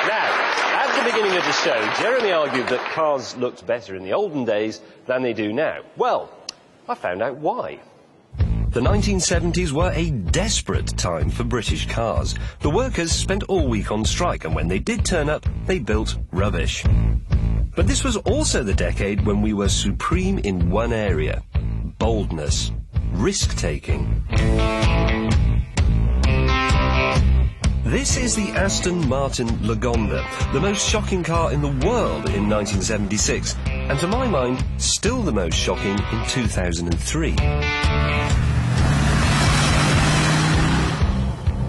Now, at the beginning of the show, Jeremy argued that cars looked better in the olden days than they do now. Well, I found out why. The 1970s were a desperate time for British cars. The workers spent all week on strike, and when they did turn up, they built rubbish. But this was also the decade when we were supreme in one area: boldness, risk-taking. This is the Aston Martin Lagonda, the most shocking car in the world in 1976, and to my mind, still the most shocking in 2003.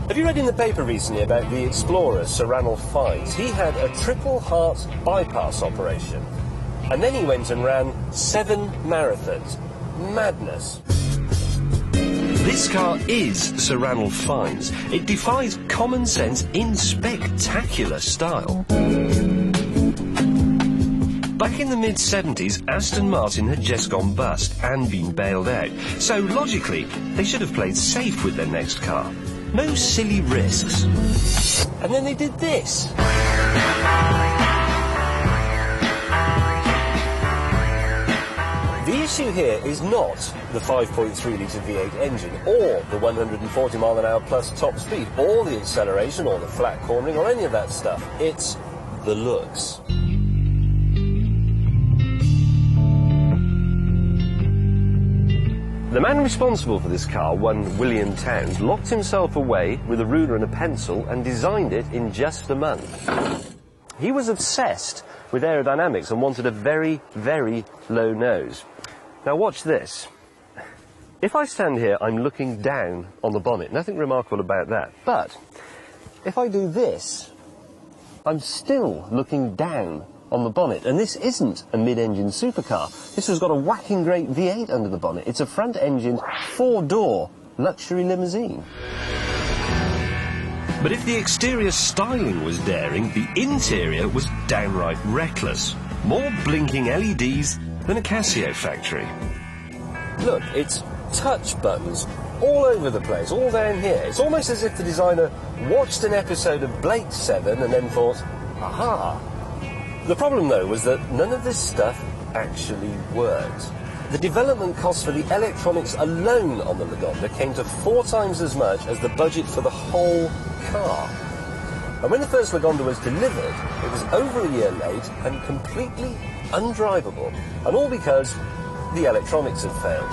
Have you read in the paper recently about the explorer Sir Ranulph Fiennes? He had a triple heart bypass operation, and then he went and ran 7 marathons. Madness. This car is Sir Ranulph Fiennes. It defies common sense in spectacular style. Back in the mid-70s, Aston Martin had just gone bust and been bailed out, so logically, they should have played safe with their next car. No silly risks. And then they did this. The issue here is not the 5.3-litre V8 engine, or the 140 mph plus top speed, or the acceleration, or the flat cornering, or any of that stuff. It's the looks. The man responsible for this car, one William Towns, locked himself away with a ruler and a pencil and designed it in just a month. He was obsessed with aerodynamics and wanted a very, very low nose. Now watch this. If I stand here, I'm looking down on the bonnet. Nothing remarkable about that. But if I do this, I'm still looking down on the bonnet, and this isn't a mid-engine supercar. This has got a whacking great V8 under the bonnet. It's a front-engine, 4-door luxury limousine. But if the exterior styling was daring, the interior was downright reckless. More blinking LEDs than a Casio factory. Look, it's touch buttons all over the place, all down here. It's almost as if the designer watched an episode of Blake 7 and then thought, aha. The problem, though, was that none of this stuff actually worked. The development cost for the electronics alone on the Lagonda came to 4 times as much as the budget for the whole car. And when the first Lagonda was delivered, it was over a year late and completely undrivable. And all because the electronics had failed.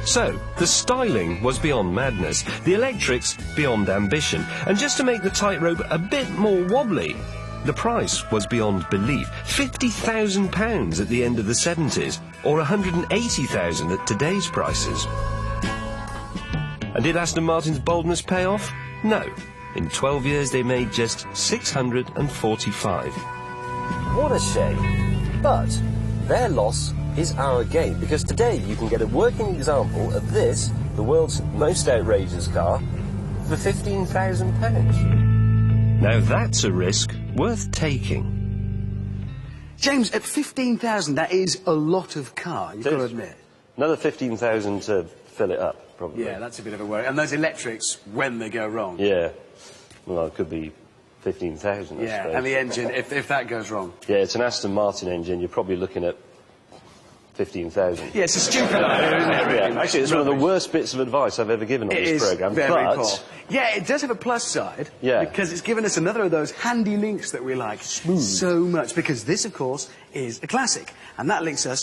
So, the styling was beyond madness, the electrics beyond ambition, and just to make the tightrope a bit more wobbly, the price was beyond belief. £50,000 at the end of the 70s, or £180,000 at today's prices. And did Aston Martin's boldness pay off? No. In 12 years they made just 645. What a shame. But their loss is our gain, because today you can get a working example of this, the world's most outrageous car, for £15,000. Now that's a risk worth taking. James, at 15,000, that is a lot of car, you've got to admit. Another 15,000 to fill it up, probably. Yeah, that's a bit of a worry. And those electrics, when they go wrong. Yeah. Well, it could be 15,000, I suppose. And the engine, if that goes wrong. Yeah, it's an Aston Martin engine. You're probably looking at 15,000. Yeah, it's a stupid idea, isn't it? Really? Yeah, actually, it's one of the worst bits of advice I've ever given on this programme. It is very poor. Yeah, it does have a plus side. Yeah. Because it's given us another of those handy links that we like so much. Because this, of course, is a classic. And that links us